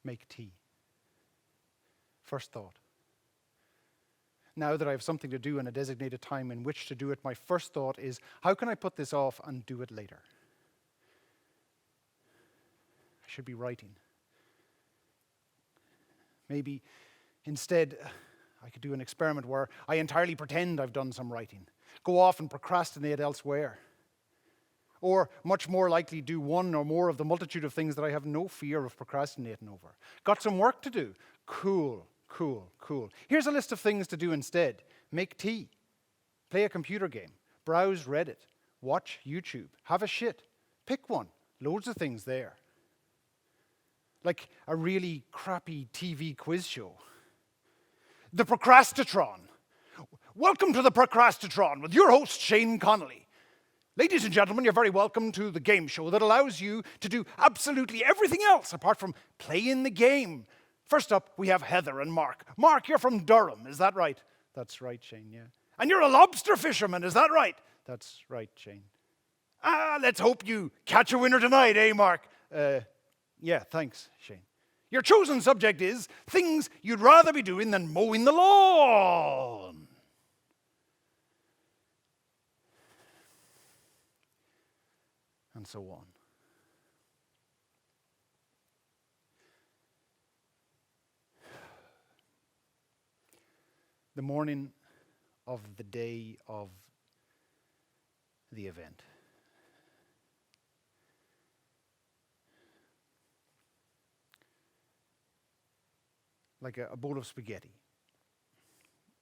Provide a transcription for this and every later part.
make tea. First thought. Now that I have something to do and a designated time in which to do it, my first thought is, how can I put this off and do it later? I should be writing. Maybe instead, I could do an experiment where I entirely pretend I've done some writing, go off and procrastinate elsewhere. Or, much more likely, do one or more of the multitude of things that I have no fear of procrastinating over. Got some work to do? Cool. Here's a list of things to do instead. Make tea. Play a computer game. Browse Reddit. Watch YouTube. Have a shit. Pick one. Loads of things there. Like a really crappy TV quiz show. The Procrastatron. Welcome to the Procrastatron with your host, Shane Connolly. Ladies and gentlemen, you're very welcome to the game show that allows you to do absolutely everything else apart from playing the game. First up, we have Heather and Mark. Mark, you're from Durham, is that right? That's right, Shane, yeah. And you're a lobster fisherman, is that right? That's right, Shane. Let's hope you catch a winner tonight, eh, Mark? Yeah, thanks, Shane. Your chosen subject is things you'd rather be doing than mowing the lawn. And so on. The morning of the day of the event. Like a bowl of spaghetti.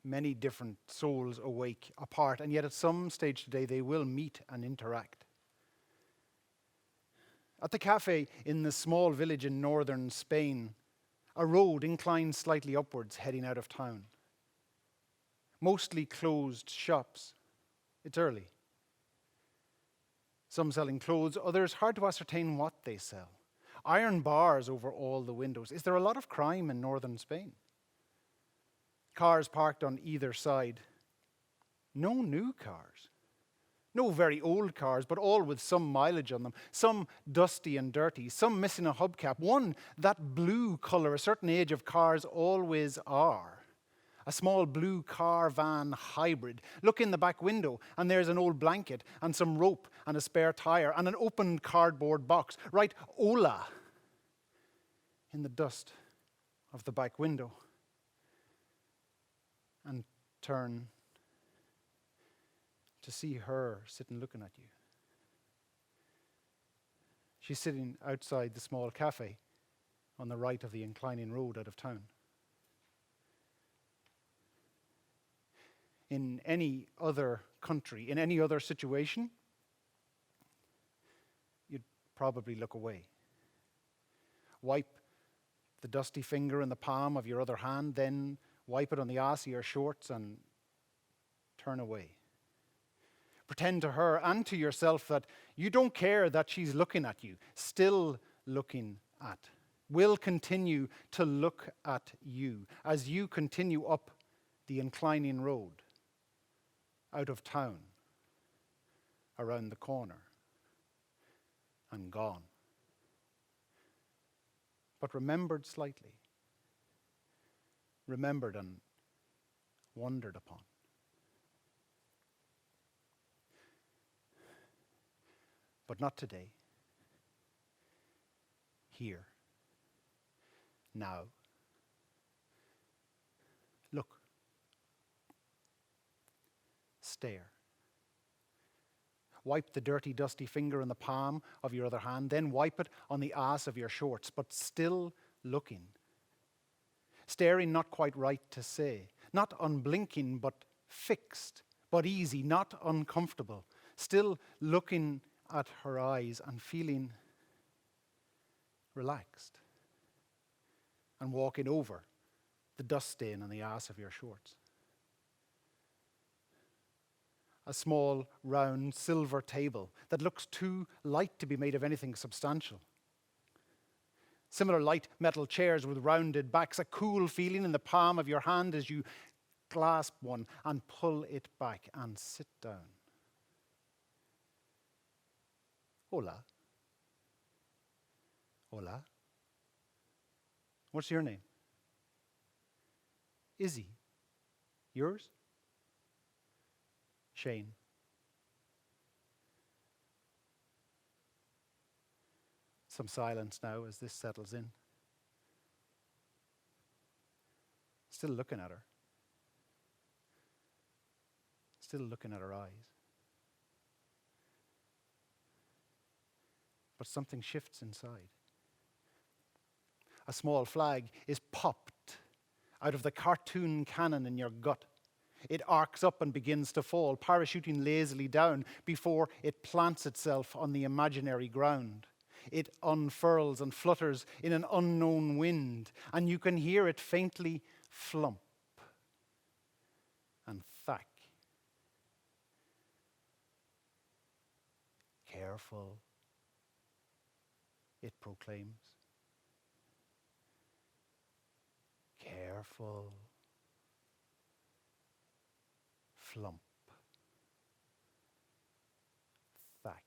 Many different souls awake apart, and yet at some stage today they will meet and interact. At the cafe in the small village in northern Spain, a road inclines slightly upwards heading out of town. Mostly closed shops. It's early. Some selling clothes, others hard to ascertain what they sell. Iron bars over all the windows. Is there a lot of crime in northern Spain? Cars parked on either side. No new cars. No very old cars, but all with some mileage on them. Some dusty and dirty, some missing a hubcap. One, that blue colour a certain age of cars always are. A small blue car van hybrid. Look in the back window, and there's an old blanket, and some rope, and a spare tyre, and an open cardboard box. Right, hola, in the dust of the back window. And turn to see her sitting looking at you. She's sitting outside the small cafe on the right of the inclining road out of town. In any other country, in any other situation, you'd probably look away. Wipe the dusty finger in the palm of your other hand, then wipe it on the arse of your shorts and turn away. Pretend to her and to yourself that you don't care that she's looking at you, still looking at, will continue to look at you as you continue up the inclining road, out of town, around the corner, and gone. But remembered slightly, remembered and wondered upon. But not today. Here. Now. Look. Stare. Wipe the dirty, dusty finger in the palm of your other hand, then wipe it on the arse of your shorts, but still looking. Staring not quite right to say, not unblinking, but fixed, but easy, not uncomfortable, still looking at her eyes and feeling relaxed and walking over the dust stain on the arse of your shorts. A small, round, silver table that looks too light to be made of anything substantial. Similar light metal chairs with rounded backs, a cool feeling in the palm of your hand as you clasp one and pull it back and sit down. Hola. Hola. What's your name? Izzy. Yours? Shane. Some silence now as this settles in. Still looking at her. Still looking at her eyes. But something shifts inside. A small flag is popped out of the cartoon cannon in your gut. It arcs up and begins to fall, parachuting lazily down before it plants itself on the imaginary ground. It unfurls and flutters in an unknown wind, and you can hear it faintly flump and thack. Careful, it proclaims. Careful. Flump. Thack.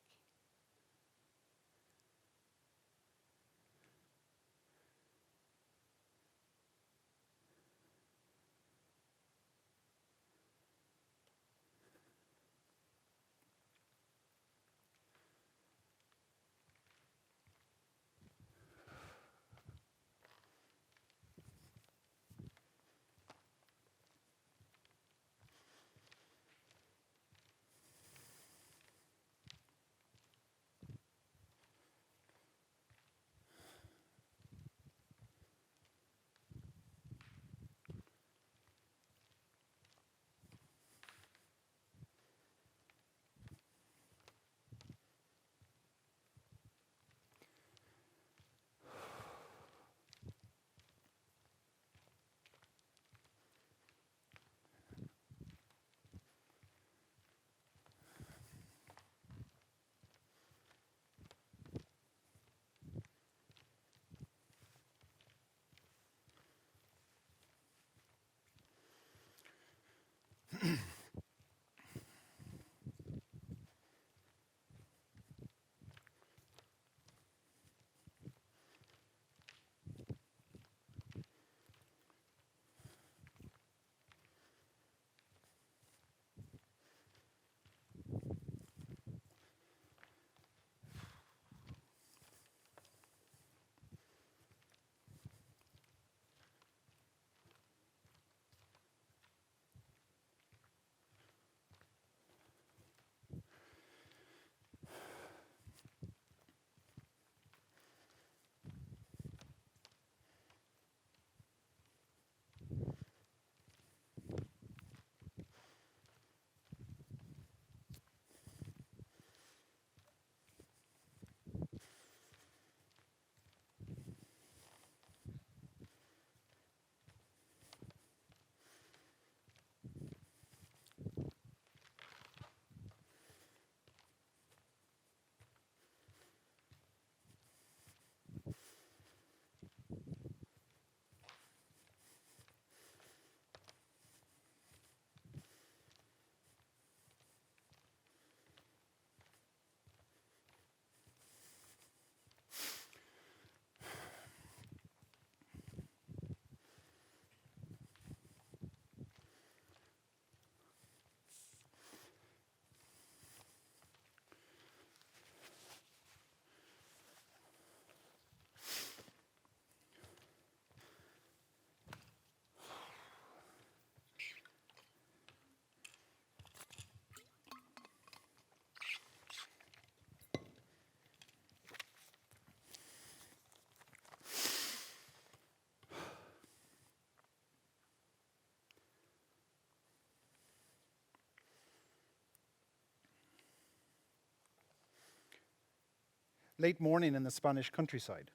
Late morning in the Spanish countryside,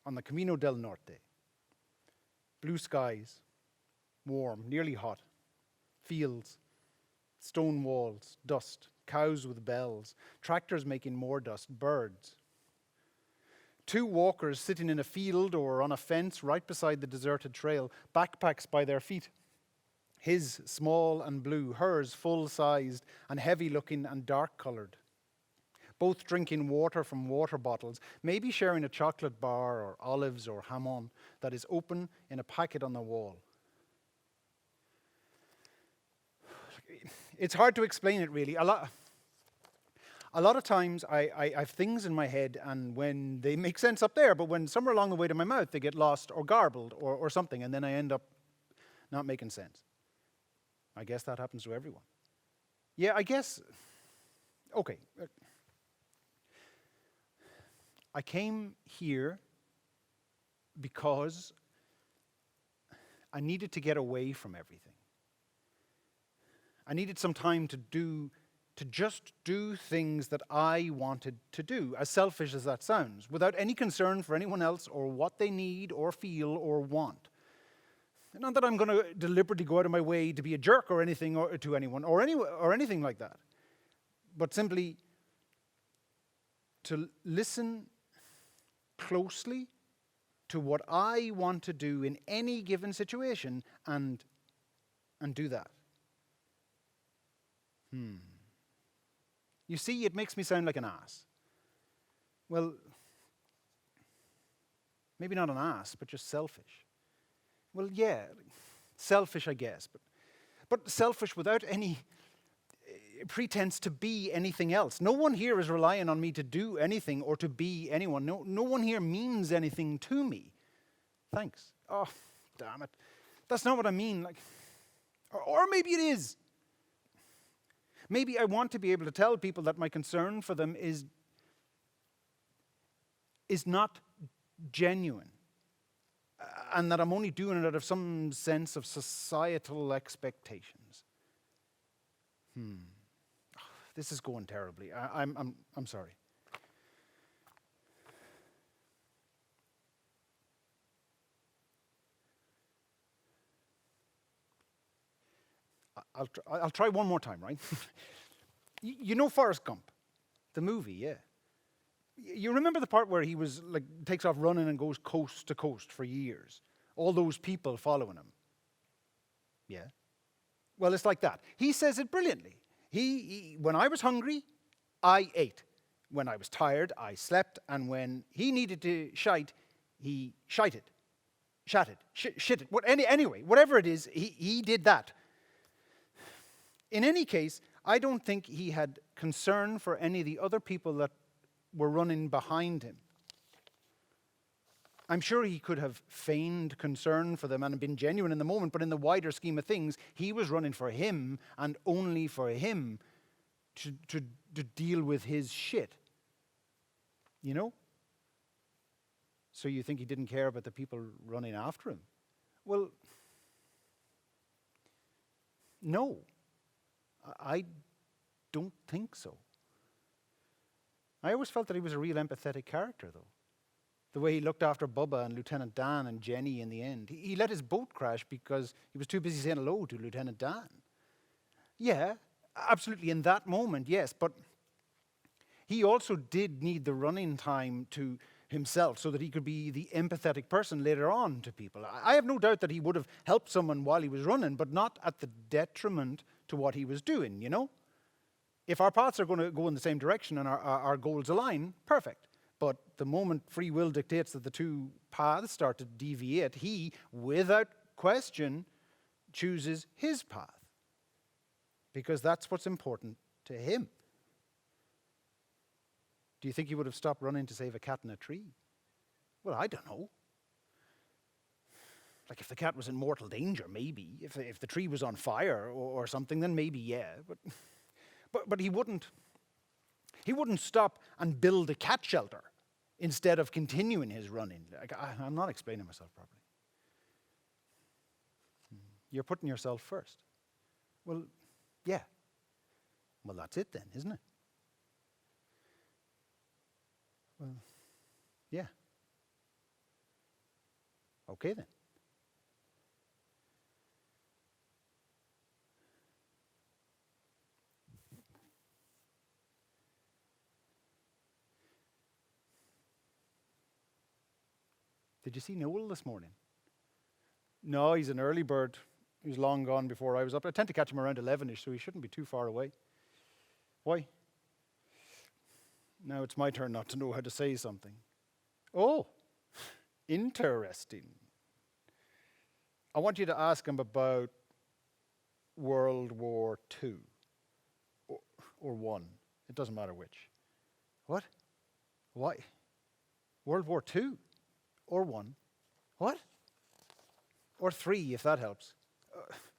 on the Camino del Norte. Blue skies, warm, nearly hot. Fields, stone walls, dust, cows with bells, tractors making more dust, birds. Two walkers sitting in a field or on a fence right beside the deserted trail, backpacks by their feet. His small and blue, hers full-sized and heavy-looking and dark-coloured. both drinking water from water bottles, maybe sharing a chocolate bar or olives or hamon that is open in a packet on the wall. It's hard to explain it, really. A lot of times I have things in my head, and when they make sense up there, but when somewhere along the way to my mouth they get lost or garbled or something, and then I end up not making sense. I guess that happens to everyone. Yeah, I guess. Okay. I came here because I needed to get away from everything. I needed some time to just do things that I wanted to do, as selfish as that sounds, without any concern for anyone else or what they need or feel or want. Not that I'm going to deliberately go out of my way to be a jerk or anything or to anyone or anything like that, but simply to listen closely to what I want to do in any given situation and do that. You see, it makes me sound like an ass. Well, maybe not an ass, but just selfish. Well, yeah, selfish, I guess, but selfish without any pretense to be anything else. No one here is relying on me to do anything or to be anyone. No one here means anything to me. Thanks. Oh, damn it. That's not what I mean. Like, or maybe it is. Maybe I want to be able to tell people that my concern for them is not genuine, and that I'm only doing it out of some sense of societal expectations. This is going terribly. I'm sorry. I'll try one more time, right? You know Forrest Gump, the movie, yeah. You remember the part where he was like takes off running and goes coast to coast for years? All those people following him. Yeah. Well, it's like that. He says it brilliantly. When I was hungry, I ate. When I was tired, I slept. And when he needed to shite, he shited. Shatted. Shitted. Anyway, whatever it is, he did that. In any case, I don't think he had concern for any of the other people that were running behind him. I'm sure he could have feigned concern for them and been genuine in the moment, but in the wider scheme of things, he was running for him and only for him to deal with his shit. You know? So you think he didn't care about the people running after him? Well, no. I don't think so. I always felt that he was a real empathetic character, though. The way he looked after Bubba and Lieutenant Dan and Jenny in the end. He let his boat crash because he was too busy saying hello to Lieutenant Dan. Yeah, absolutely, in that moment, yes, but he also did need the running time to himself so that he could be the empathetic person later on to people. I have no doubt that he would have helped someone while he was running, but not at the detriment to what he was doing, you know? If our paths are going to go in the same direction and our goals align, perfect. But the moment free will dictates that the two paths start to deviate, he, without question, chooses his path. Because that's what's important to him. Do you think he would have stopped running to save a cat in a tree? Well, I don't know. Like if the cat was in mortal danger, maybe. If the tree was on fire or something, then maybe, yeah. But he wouldn't stop and build a cat shelter instead of continuing his running. Like, I'm not explaining myself properly. You're putting yourself first. Well, yeah. Well, that's it then, isn't it? Well, yeah. Okay then. Did you see Noel this morning? No, he's an early bird. He was long gone before I was up. I tend to catch him around 11ish, so he shouldn't be too far away. Why? Now it's my turn not to know how to say something. Oh, interesting. I want you to ask him about World War II. Or one. It doesn't matter which. What? Why? World War II? Or one? What? Or three, if that helps.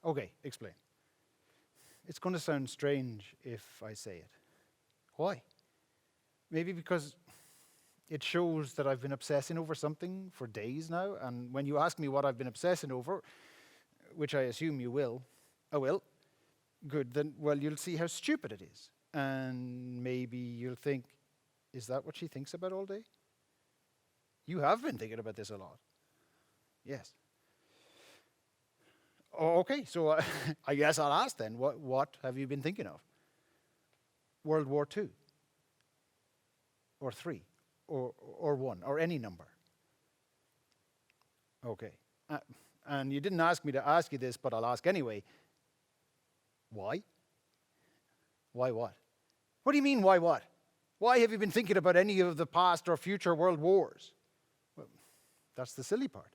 Okay, explain. It's going to sound strange if I say it. Why? Maybe because it shows that I've been obsessing over something for days now, and when you ask me what I've been obsessing over, which I assume you will, I will. Good, then, well, you'll see how stupid it is. And maybe you'll think, is that what she thinks about all day? You have been thinking about this a lot. Yes. Oh, okay, so I guess I'll ask then, what have you been thinking of? World War II? Or three? Or one? Or any number? Okay. And you didn't ask me to ask you this, but I'll ask anyway. Why? Why what? What do you mean, why what? Why have you been thinking about any of the past or future world wars? Well, that's the silly part.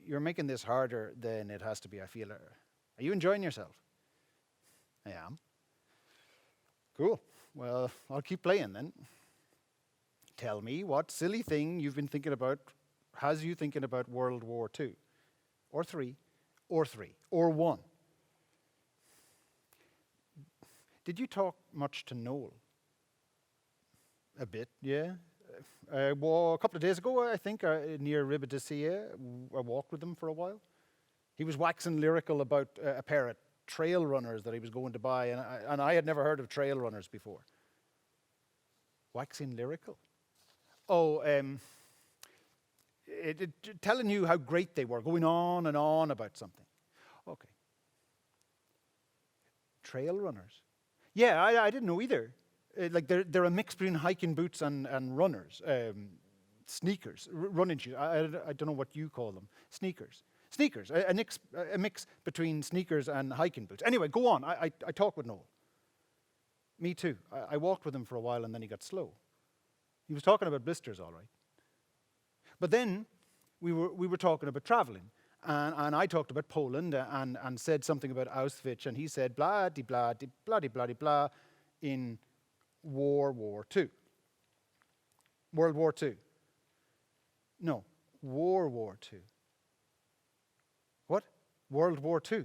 You're making this harder than it has to be, I feel. Are you enjoying yourself? I am. Cool. Well, I'll keep playing then. Tell me what silly thing you've been thinking about has you thinking about World War II? Or three? Or one? Did you talk much to Noel? A bit, yeah. Well, a couple of days ago, I think, near Ribadessia, I walked with him for a while. He was waxing lyrical about a pair of trail runners that he was going to buy, and I had never heard of trail runners before. Waxing lyrical? Oh, telling you how great they were, going on and on about something. Okay. Trail runners? Yeah, I didn't know either. Like they're a mix between hiking boots and runners, sneakers, running shoes. I don't know what you call them. Sneakers, a mix between sneakers and hiking boots. Anyway, go on. I talked with Noel. Me too. I walked with him for a while and then he got slow. He was talking about blisters, all right. But then we were talking about traveling. And I talked about Poland and said something about Auschwitz, and he said blah de blah de blah de blah de blah in World War II. World War II. No, World War II. What? World War II.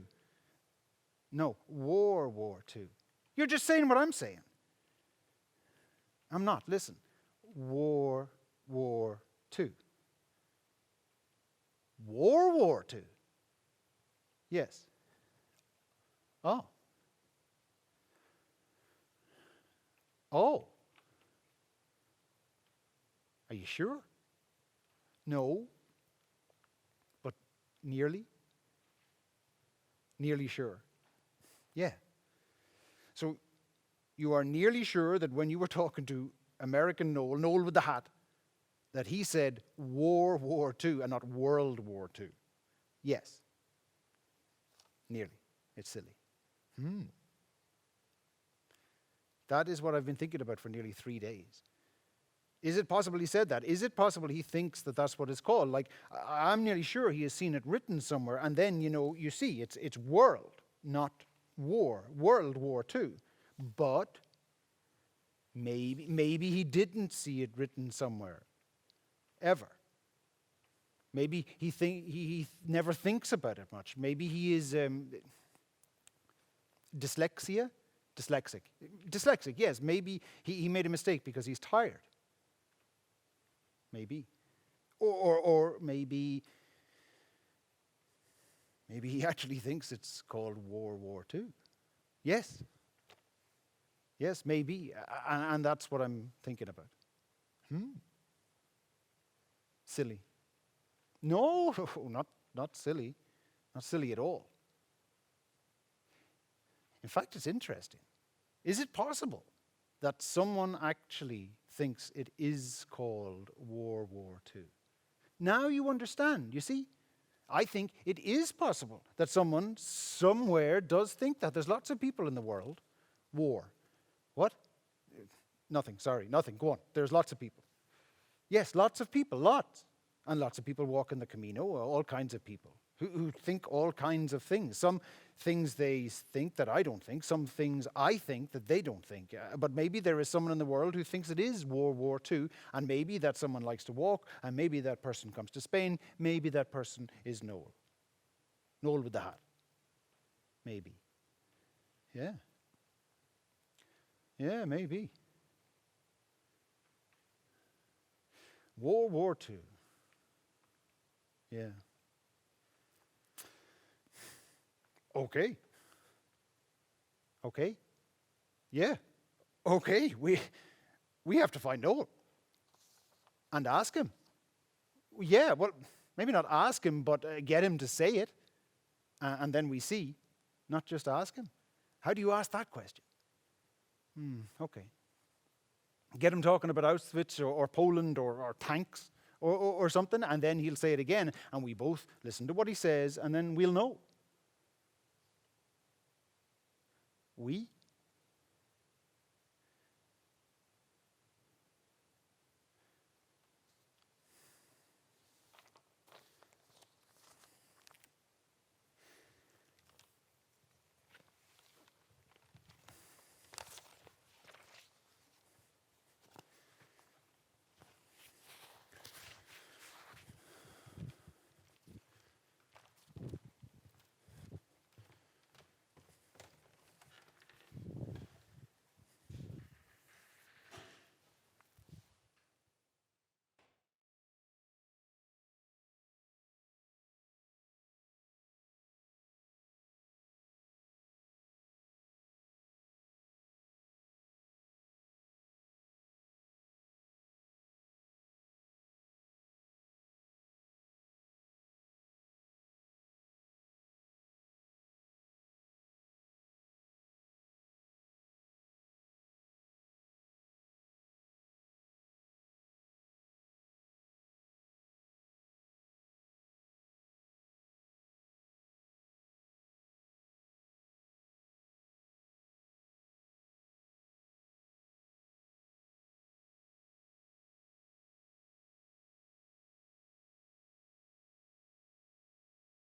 No, World War II. You're just saying what I'm saying. I'm not. Listen. World War II. World War II? Yes. Oh. Oh. Are you sure? No. But nearly? Nearly sure. Yeah. So you are nearly sure that when you were talking to American Noel with the hat, that he said World War II and not World War II. Yes. Nearly. It's silly. That is what I've been thinking about for nearly 3 days. Is it possible he said that? Is it possible he thinks that that's what it's called? Like, I'm nearly sure he has seen it written somewhere, and then, you see, it's world, not war. World War II. But maybe he didn't see it written somewhere. Ever. Maybe he never thinks about it much. Maybe he is dyslexic, yes. Maybe he made a mistake because he's tired. Maybe. Or maybe he actually thinks it's called World War II. Yes. Yes, maybe. And that's what I'm thinking about. Silly. No, not silly. Not silly at all. In fact, it's interesting. Is it possible that someone actually thinks it is called World War II? Now you understand, you see? I think it is possible that someone somewhere does think that. There's lots of people in the world. War. What? Nothing, sorry, nothing. Go on. There's lots of people. Yes, lots of people, lots. And lots of people walk in the Camino, all kinds of people who think all kinds of things. Some things they think that I don't think, some things I think that they don't think. But maybe there is someone in the world who thinks it is World War II, and maybe that someone likes to walk, and maybe that person comes to Spain, maybe that person is Noel. Noel with the hat. Maybe. Yeah. Yeah, maybe. World War II. Yeah. Okay. Okay. Yeah. Okay. We have to find Noel and ask him. Yeah, well, maybe not ask him, but get him to say it, and then we see. Not just ask him. How do you ask that question? Okay. Get him talking about Auschwitz or Poland or tanks or something, and then he'll say it again, and we both listen to what he says, and then we'll know. We